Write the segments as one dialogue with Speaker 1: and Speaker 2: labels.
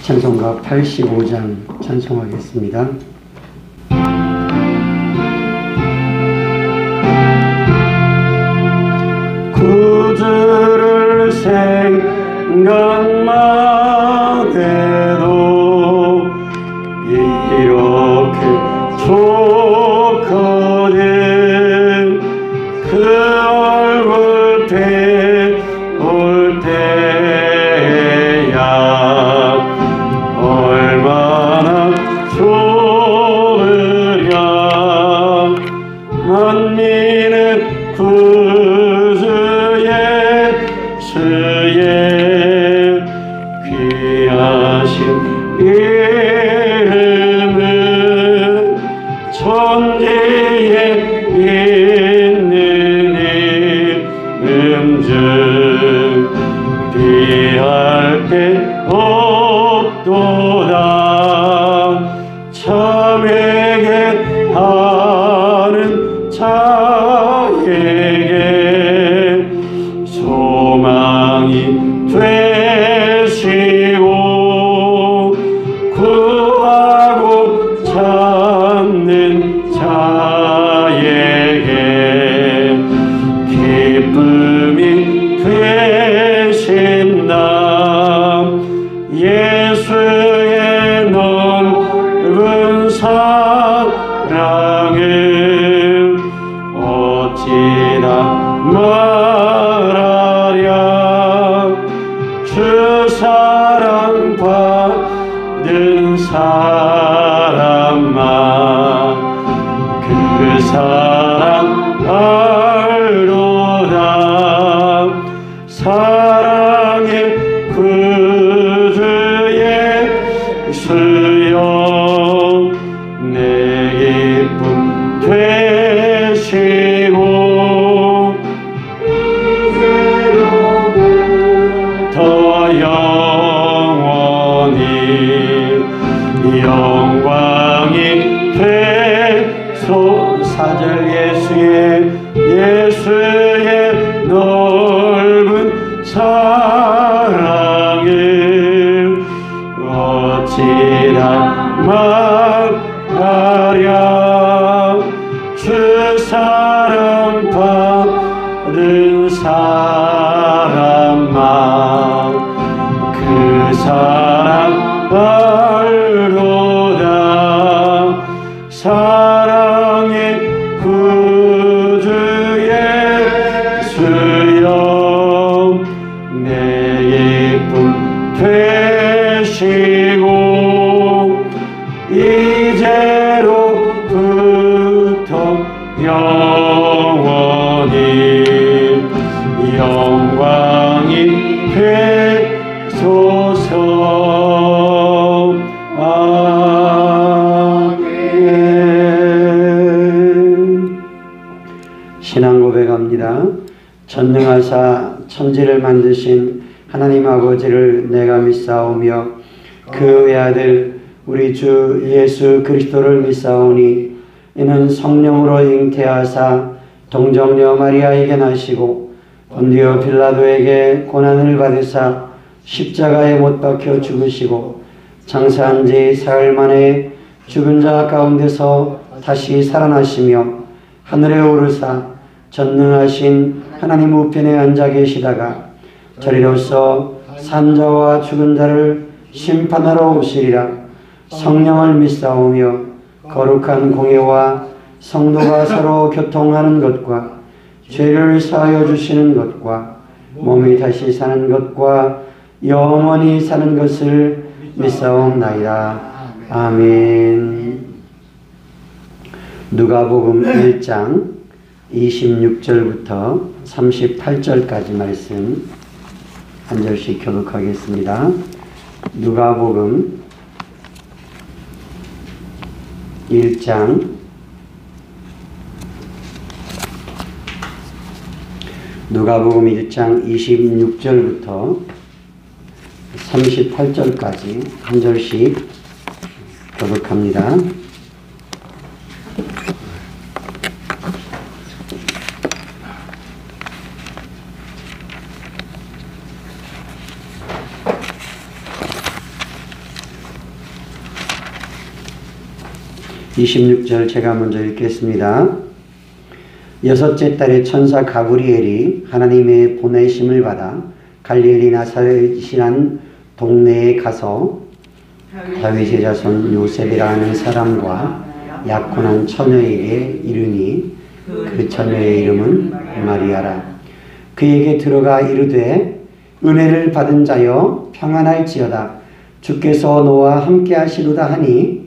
Speaker 1: 찬송가 85장 찬송하겠습니다. 구주를 생각만 해도 이렇게 좋거든. 그 얼굴 배울 때야 얼마나 좋으랴. 만민의 구주 예수의 귀하신 이름은 천지에 있는 이름중 비할 데 없도다. 참에게 하는 자에게 소망이 되시고 구하고 찾는 자에게 기쁨이 되신다. 예수의 넓은 사랑을 어찌나 말하랴. 주 사랑 받은 사람만 그 사랑 알도다. 사랑의 구주 예수여 내 기쁨 되시고 더 영원히 영광이 되소사절. 예수의 넓은 사랑을 어찌나 말하랴. 주 사랑 받은 사람만 그 사랑 알도다. 사랑의 구주 예수여 내 기쁨 되시고 이제로부터 영원히 영광이 되소서. 아멘. 신앙 고백합니다. 전능하사 천지를 만드신 하나님 아버지를 내가 믿사오며 그 외아들 우리 주 예수 그리스도를 믿사오니 이는 성령으로 잉태하사 동정녀 마리아에게 나시고 본디오 빌라도에게 고난을 받으사 십자가에 못 박혀 죽으시고 장사한 지 사흘 만에 죽은 자 가운데서 다시 살아나시며 하늘에 오르사 전능하신 하나님 우편에 앉아 계시다가 저리로서 산자와 죽은 자를 심판하러 오시리라. 성령을 믿사오며 거룩한 공예와 성도가 서로 교통하는 것과 죄를 사하여 주시는 것과 몸이 다시 사는 것과 영원히 사는 것을 믿사옵나이다. 아멘. 누가복음 1장 26절부터 38절까지 말씀 한 절씩 교독하겠습니다. 누가복음 1장 26절부터 38절까지 한 절씩 교독합니다. 26절 제가 먼저 읽겠습니다. 여섯째 달에 천사 가브리엘이 하나님의 보내심을 받아 갈릴리 나사렛이란 동네에 가서 다윗의 자손 요셉이라 하는 사람과 약혼한 처녀에게 이르니 그 처녀의 이름은 마리아라. 그에게 들어가 이르되 은혜를 받은 자여 평안할지어다. 주께서 너와 함께 하시도다 하니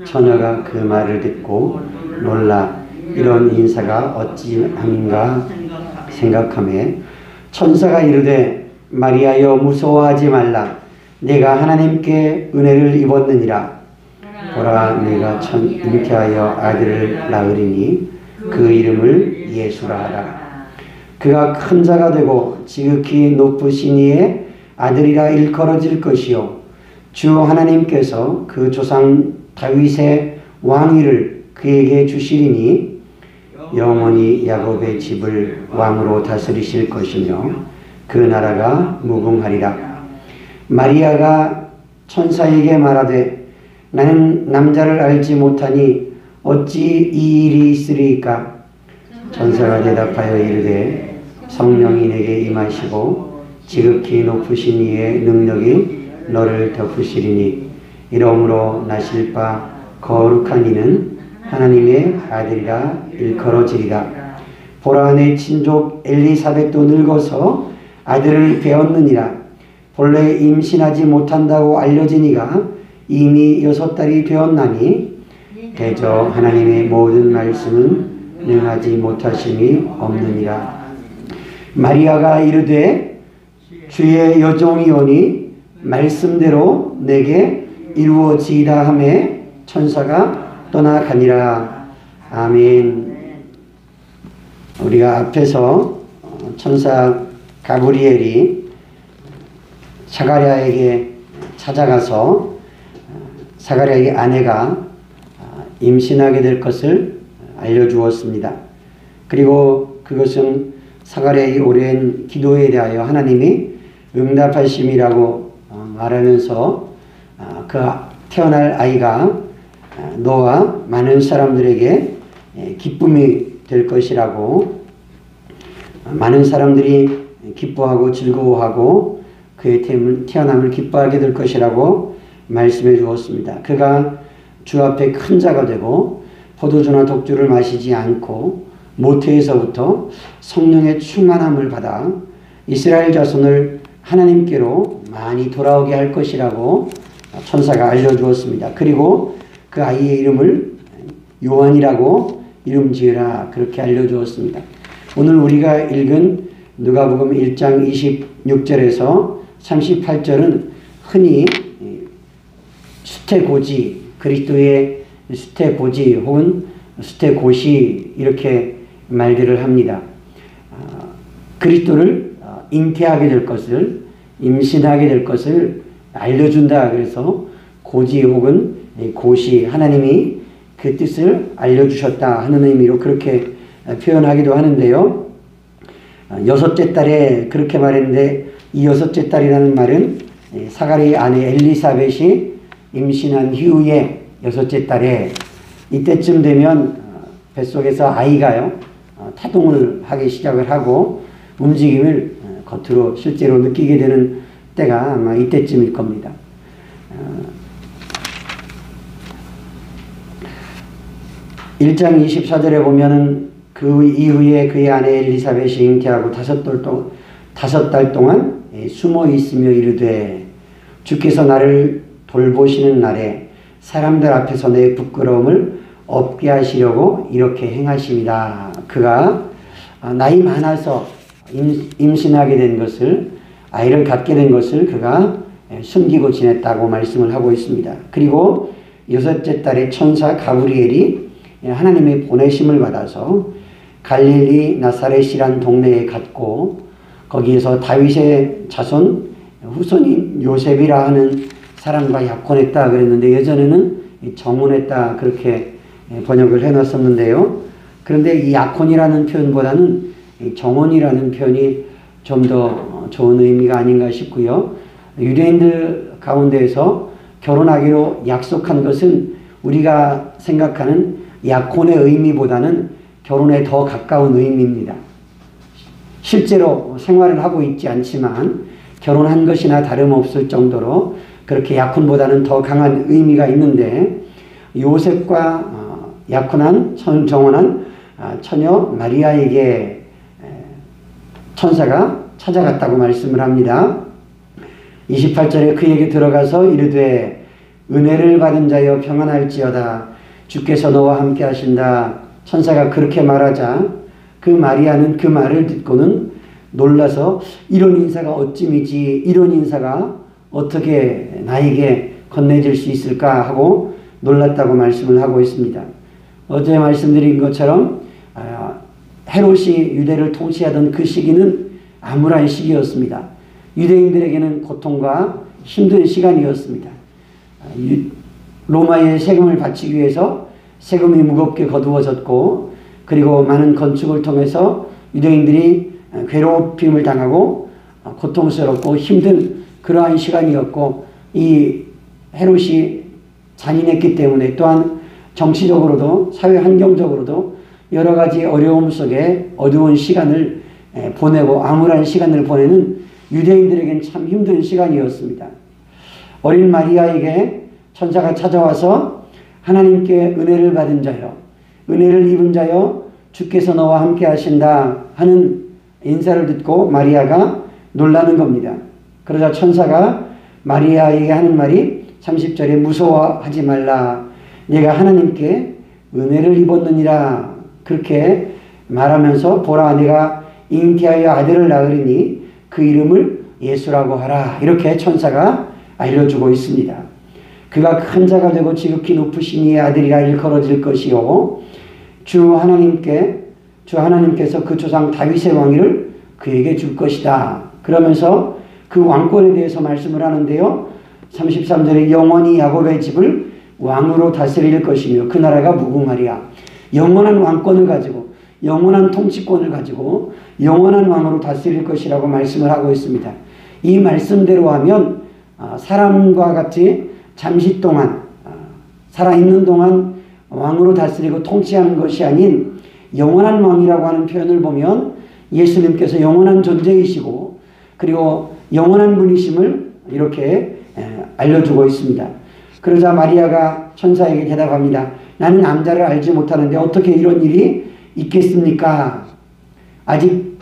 Speaker 1: 처녀가 그 말을 듣고 놀라 이런 인사가 어찌함인가 생각하매 천사가 이르되 마리아여 무서워하지 말라. 내가 하나님께 은혜를 입었느니라. 보라 내가 잉태하여 아들을 낳으리니 그 이름을 예수라 하라. 그가 큰 자가 되고 지극히 높으신 이의 아들이라 일컬어질 것이요 주 하나님께서 그 조상 다윗의 왕위를 그에게 주시리니 영원히 야곱의 집을 왕으로 다스리실 것이며 그 나라가 무궁하리라. 마리아가 천사에게 말하되 나는 남자를 알지 못하니 어찌 이 일이 있으리이까. 천사가 대답하여 이르되 성령이 내게 임하시고 지극히 높으신 이의 능력이 너를 덮으시리니 이러므로 나실 바 거룩한 이는 하나님의 아들이라 일컬어지리라. 보라 내 친족 엘리사벳도 늙어서 아들을 배었느니라. 본래 임신하지 못한다고 알려진 이가 이미 6달이 되었나니 대저 하나님의 모든 말씀은 능하지 못하심이 없느니라. 마리아가 이르되 주의 여종이오니 말씀대로 내게 이루어지이다 하매 천사가 떠나가니라. 아멘. 우리가 앞에서 천사 가브리엘이 사가랴에게 찾아가서 사가랴의 아내가 임신하게 될 것을 알려주었습니다. 그리고 그것은 사가랴의 오랜 기도에 대하여 하나님이 응답하심이라고 말하면서 그 태어날 아이가 너와 많은 사람들에게 기쁨이 될 것이라고, 많은 사람들이 기뻐하고 즐거워하고 그의 태어남을 기뻐하게 될 것이라고 말씀해 주었습니다. 그가 주 앞에 큰 자가 되고 포도주나 독주를 마시지 않고 모태에서부터 성령의 충만함을 받아 이스라엘 자손을 하나님께로 많이 돌아오게 할 것이라고 천사가 알려주었습니다. 그리고 그 아이의 이름을 요한이라고 이름 지으라 그렇게 알려주었습니다. 오늘 우리가 읽은 누가복음 1장 26절에서 38절은 흔히 수태고지, 그리스도의 수태고지 혹은 수태고시 이렇게 말들을 합니다. 그리스도를 잉태하게 될 것을, 임신하게 될 것을 알려준다. 그래서 고지 혹은 고시, 하나님이 그 뜻을 알려주셨다 하는 의미로 그렇게 표현하기도 하는데요. 6째 달에 그렇게 말했는데, 이 6째 달이라는 말은 사가랴의 아내 엘리사벳이 임신한 이후에 6째 달에, 이때쯤 되면 뱃속에서 아이가요 타동을 하기 시작을 하고 움직임을 겉으로 실제로 느끼게 되는 때가 아마 이때쯤일 겁니다. 일 1장 24절에 보면은 그 이후에 그의 아내 엘리사벳이 잉태하고 5달 동안 숨어 있으며 이르되 주께서 나를 돌보시는 날에 사람들 앞에서 내 부끄러움을 없게 하시려고 이렇게 행하십니다. 그가 나이 많아서 임신하게 된 것을, 아이를 갖게 된 것을 그가 숨기고 지냈다고 말씀을 하고 있습니다. 그리고 6째 달에 천사 가브리엘이 하나님의 보내심을 받아서 갈릴리 나사렛이란 동네에 갔고, 거기에서 다윗의 자손 후손인 요셉이라 하는 사람과 약혼했다 그랬는데, 예전에는 정혼했다 그렇게 번역을 해놨었는데요. 그런데 이 약혼이라는 표현보다는 정혼이라는 표현이 좀 더 좋은 의미가 아닌가 싶고요. 유대인들 가운데에서 결혼하기로 약속한 것은 우리가 생각하는 약혼의 의미보다는 결혼에 더 가까운 의미입니다. 실제로 생활을 하고 있지 않지만 결혼한 것이나 다름없을 정도로 그렇게 약혼보다는 더 강한 의미가 있는데, 요셉과 약혼한 정혼한 처녀 마리아에게 천사가 찾아갔다고 말씀을 합니다. 28절에 그에게 들어가서 이르되 은혜를 받은 자여 평안할지어다, 주께서 너와 함께 하신다. 천사가 그렇게 말하자 그 마리아는 그 말을 듣고는 놀라서 이런 인사가 어찌미지, 이런 인사가 어떻게 나에게 건네질 수 있을까 하고 놀랐다고 말씀을 하고 있습니다. 어제 말씀드린 것처럼 헤롯이 유대를 통치하던 그 시기는 암울한 시기였습니다. 유대인들에게는 고통과 힘든 시간이었습니다. 로마의 세금을 바치기 위해서 세금이 무겁게 거두어졌고, 그리고 많은 건축을 통해서 유대인들이 괴롭힘을 당하고 고통스럽고 힘든 그러한 시간이었고, 이 헤롯이 잔인했기 때문에 또한 정치적으로도 사회 환경적으로도 여러 가지 어려움 속에 어두운 시간을 보내고 암울한 시간을 보내는 유대인들에겐 참 힘든 시간이었습니다. 어린 마리아에게 천사가 찾아와서 하나님께 은혜를 받은 자여, 은혜를 입은 자여, 주께서 너와 함께 하신다 하는 인사를 듣고 마리아가 놀라는 겁니다. 그러자 천사가 마리아에게 하는 말이 30절에 무서워하지 말라, 내가 하나님께 은혜를 입었느니라. 그렇게 말하면서 보라, 내가 잉태하여 아들을 낳으리니 그 이름을 예수라고 하라. 이렇게 천사가 알려주고 있습니다. 그가 큰 자가 되고 지극히 높으신 이의 아들이라 일컬어질 것이요, 주 하나님께서 그 조상 다윗의 왕위를 그에게 줄 것이다. 그러면서 그 왕권에 대해서 말씀을 하는데요, 33절에 영원히 야곱의 집을 왕으로 다스릴 것이며 그 나라가 무궁하리라. 영원한 왕권을 가지고, 영원한 통치권을 가지고 영원한 왕으로 다스릴 것이라고 말씀을 하고 있습니다. 이 말씀대로 하면 사람과 같이 잠시 동안 살아있는 동안 왕으로 다스리고 통치하는 것이 아닌 영원한 왕이라고 하는 표현을 보면 예수님께서 영원한 존재이시고 그리고 영원한 분이심을 이렇게 알려주고 있습니다. 그러자 마리아가 천사에게 대답합니다. 나는 남자를 알지 못하는데 어떻게 이런 일이 있겠습니까? 아직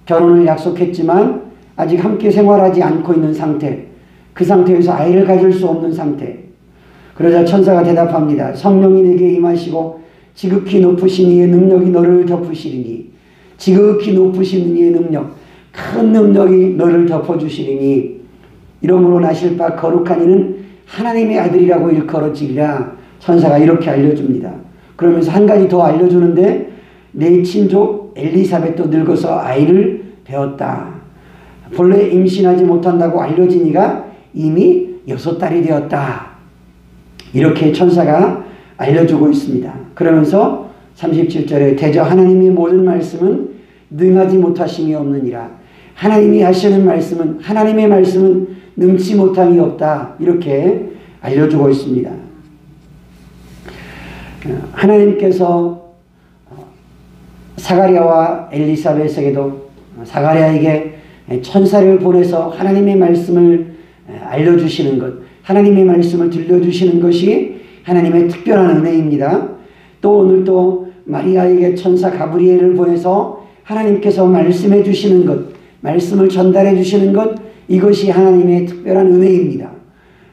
Speaker 1: 결혼을 약속했지만 아직 함께 생활하지 않고 있는 상태, 그 상태에서 아이를 가질 수 없는 상태. 그러자 천사가 대답합니다. 성령이 내게 임하시고 지극히 높으신 이의 능력이 너를 덮으시리니, 지극히 높으신 이의 능력, 큰 능력이 너를 덮어주시리니 이러므로 나실 바 거룩한 이는 하나님의 아들이라고 일컬어지리라. 천사가 이렇게 알려줍니다. 그러면서 한 가지 더 알려주는데, 내 친족 엘리사벳도 늙어서 아이를 배웠다. 본래 임신하지 못한다고 알려진 이가 이미 6달이 되었다. 이렇게 천사가 알려주고 있습니다. 그러면서 37절에 대저 하나님의 모든 말씀은 능하지 못하심이 없느니라. 하나님이 하시는 말씀은, 하나님의 말씀은 능치 못함이 없다. 이렇게 알려주고 있습니다. 하나님께서 사가랴와 엘리사벳에게도 사가랴에게 천사를 보내서 하나님의 말씀을 알려주시는 것, 하나님의 말씀을 들려주시는 것이 하나님의 특별한 은혜입니다. 또 오늘 또 마리아에게 천사 가브리엘을 보내서 하나님께서 말씀해 주시는 것, 말씀을 전달해 주시는 것, 이것이 하나님의 특별한 은혜입니다.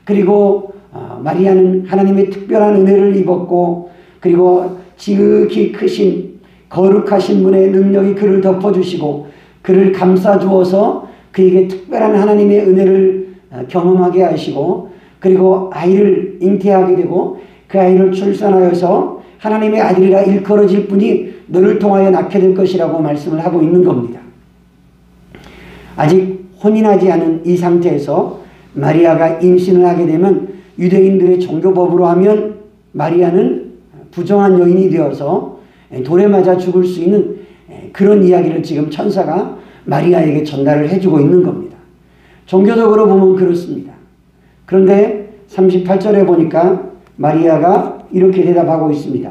Speaker 1: 그리고 마리아는 하나님의 특별한 은혜를 입었고, 그리고 지극히 크신 거룩하신 분의 능력이 그를 덮어주시고 그를 감싸주어서 그에게 특별한 하나님의 은혜를 경험하게 하시고, 그리고 아이를 잉태하게 되고 그 아이를 출산하여서 하나님의 아들이라 일컬어질 분이 너를 통하여 낳게 될 것이라고 말씀을 하고 있는 겁니다. 아직 혼인하지 않은 이 상태에서 마리아가 임신을 하게 되면 유대인들의 종교법으로 하면 마리아는 부정한 여인이 되어서 돌에 맞아 죽을 수 있는 그런 이야기를 지금 천사가 마리아에게 전달을 해주고 있는 겁니다. 종교적으로 보면 그렇습니다. 그런데 38절에 보니까 마리아가 이렇게 대답하고 있습니다.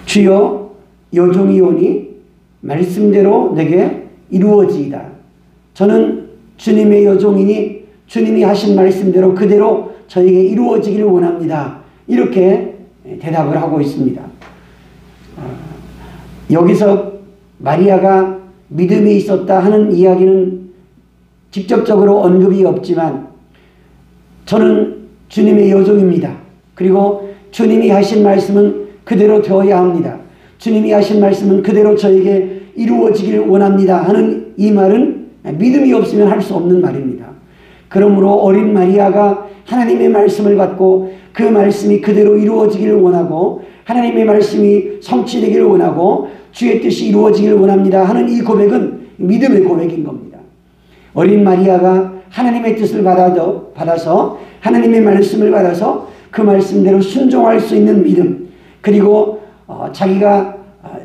Speaker 1: 주여, 여종이오니 말씀대로 내게 이루어지이다. 저는 주님의 여종이니 주님이 하신 말씀대로 그대로 저에게 이루어지기를 원합니다. 이렇게 대답을 하고 있습니다. 여기서 마리아가 믿음이 있었다 하는 이야기는 직접적으로 언급이 없지만 저는 주님의 여종입니다. 그리고 주님이 하신 말씀은 그대로 되어야 합니다. 주님이 하신 말씀은 그대로 저에게 이루어지길 원합니다 하는 이 말은 믿음이 없으면 할 수 없는 말입니다. 그러므로 어린 마리아가 하나님의 말씀을 받고 그 말씀이 그대로 이루어지기를 원하고 하나님의 말씀이 성취되기를 원하고 주의 뜻이 이루어지기를 원합니다 하는 이 고백은 믿음의 고백인 겁니다. 어린 마리아가 하나님의 뜻을 받아서 하나님의 말씀을 받아서 그 말씀대로 순종할 수 있는 믿음, 그리고 자기가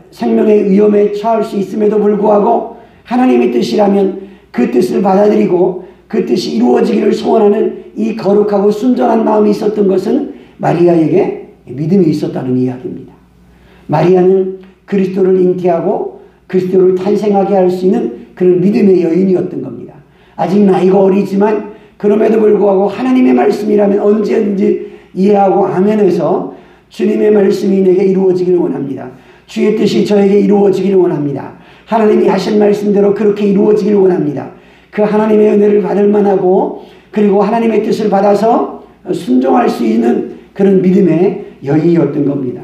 Speaker 1: 생명의 위험에 처할 수 있음에도 불구하고 하나님의 뜻이라면 그 뜻을 받아들이고 그 뜻이 이루어지기를 소원하는 이 거룩하고 순전한 마음이 있었던 것은 마리아에게 믿음이 있었다는 이야기입니다. 마리아는 그리스도를 잉태하고 그리스도를 탄생하게 할 수 있는 그런 믿음의 여인이었던 겁니다. 아직 나이가 어리지만 그럼에도 불구하고 하나님의 말씀이라면 언제든지 이해하고 아멘해서 주님의 말씀이 내게 이루어지기를 원합니다. 주의 뜻이 저에게 이루어지기를 원합니다. 하나님이 하신 말씀대로 그렇게 이루어지기를 원합니다. 그 하나님의 은혜를 받을 만하고 그리고 하나님의 뜻을 받아서 순종할 수 있는 그런 믿음의 여인이었던 겁니다.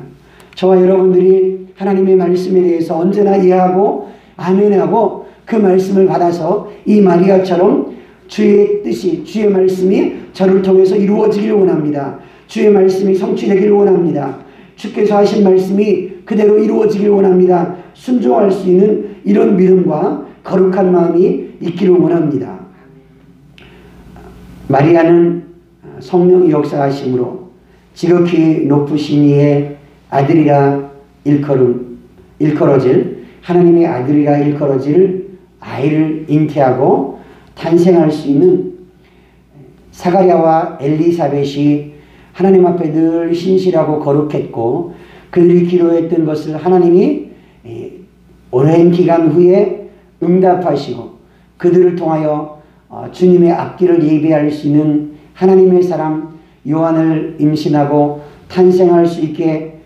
Speaker 1: 저와 여러분들이 하나님의 말씀에 대해서 언제나 이해하고 아멘하고 그 말씀을 받아서 이 마리아처럼 주의 뜻이, 주의 말씀이 저를 통해서 이루어지기를 원합니다. 주의 말씀이 성취되기를 원합니다. 주께서 하신 말씀이 그대로 이루어지기를 원합니다. 순종할 수 있는 이런 믿음과 거룩한 마음이 있기를 원합니다. 마리아는 성령의 역사하심으로 지극히 높으신 이의 아들이라 일컬어질 하나님의 아들이라 일컬어질 아이를 잉태하고 탄생할 수 있는 사가랴와 엘리사벳이 하나님 앞에 늘 신실하고 거룩했고 그들이 기도했던 것을 하나님이 오랜 기간 후에 응답하시고 그들을 통하여 주님의 앞길을 예비할 수 있는 하나님의 사람 요한을 임신하고 탄생할 수 있게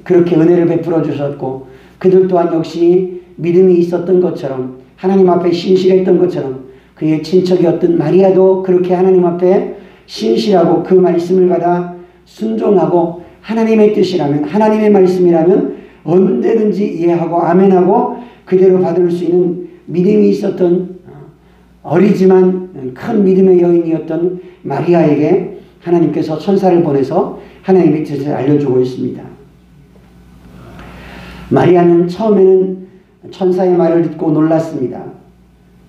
Speaker 1: 그렇게 은혜를 베풀어 주셨고 그들 또한 역시 믿음이 있었던 것처럼 하나님 앞에 신실했던 것처럼 그의 친척이었던 마리아도 그렇게 하나님 앞에 신실하고 그 말씀을 받아 순종하고 하나님의 뜻이라면 하나님의 말씀이라면 언제든지 이해하고 아멘하고 그대로 받을 수 있는 믿음이 있었던 어리지만 큰 믿음의 여인이었던 마리아에게 하나님께서 천사를 보내서 하나님의 뜻을 알려주고 있습니다. 마리아는 처음에는 천사의 말을 듣고 놀랐습니다.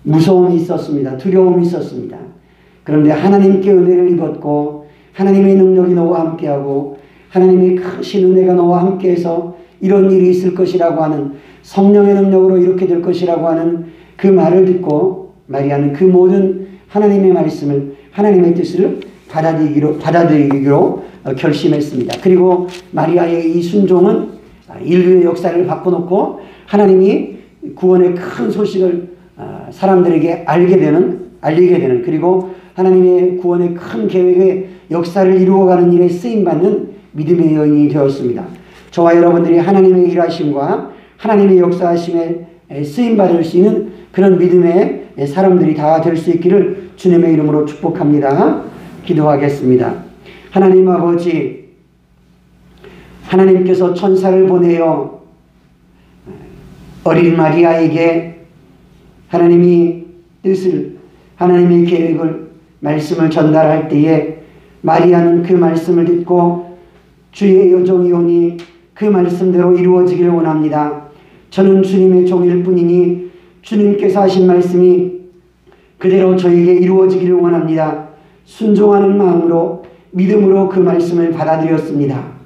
Speaker 1: 무서움이 있었습니다. 두려움이 있었습니다. 그런데 하나님께 은혜를 입었고 하나님의 능력이 너와 함께하고 하나님의 크신 은혜가 너와 함께해서 이런 일이 있을 것이라고 하는 성령의 능력으로 이렇게 될 것이라고 하는 그 말을 듣고 마리아는 그 모든 하나님의 말씀을 하나님의 뜻을 받아들이기로 결심했습니다. 그리고 마리아의 이 순종은 인류의 역사를 바꿔놓고 하나님이 구원의 큰 소식을 사람들에게 알리게 되는 그리고 하나님의 구원의 큰 계획의 역사를 이루어가는 일에 쓰임받는 믿음의 여인이 되었습니다. 저와 여러분들이 하나님의 일하심과 하나님의 역사하심에 쓰임받을 수 있는 그런 믿음의 사람들이 다 될 수 있기를 주님의 이름으로 축복합니다. 기도하겠습니다. 하나님 아버지, 하나님께서 천사를 보내어 어린 마리아에게 하나님이 뜻을, 하나님의 계획을, 말씀을 전달할 때에 마리아는 그 말씀을 듣고 주의 여종이오니 그 말씀대로 이루어지기를 원합니다. 저는 주님의 종일 뿐이니 주님께서 하신 말씀이 그대로 저에게 이루어지기를 원합니다. 순종하는 마음으로 믿음으로 그 말씀을 받아들였습니다.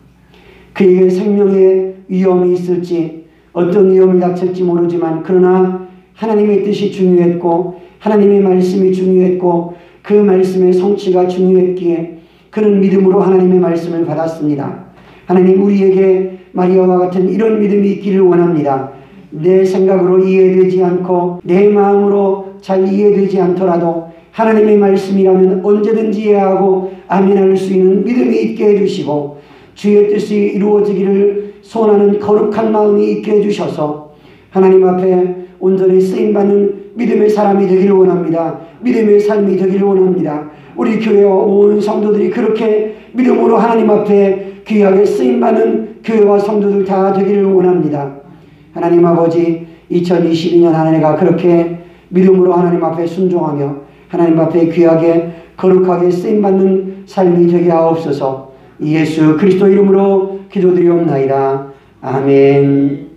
Speaker 1: 그에게 생명의 위험이 있을지 어떤 위험이 닥칠지 모르지만 그러나 하나님의 뜻이 중요했고 하나님의 말씀이 중요했고 그 말씀의 성취가 중요했기에 그는 믿음으로 하나님의 말씀을 받았습니다. 하나님, 우리에게 마리아와 같은 이런 믿음이 있기를 원합니다. 내 생각으로 이해되지 않고 내 마음으로 잘 이해되지 않더라도 하나님의 말씀이라면 언제든지 이해하고 아멘할 수 있는 믿음이 있게 해주시고 주의 뜻이 이루어지기를 소원하는 거룩한 마음이 있게 해주셔서 하나님 앞에 온전히 쓰임받는 믿음의 사람이 되기를 원합니다. 믿음의 삶이 되기를 원합니다. 우리 교회와 온 성도들이 그렇게 믿음으로 하나님 앞에 귀하게 쓰임받는 교회와 성도들 다 되기를 원합니다. 하나님 아버지, 2022년 한 해가 그렇게 믿음으로 하나님 앞에 순종하며 하나님 앞에 귀하게 거룩하게 쓰임받는 삶이 되게 하옵소서. 예수 그리스도 이름으로 기도드리옵나이다. 아멘.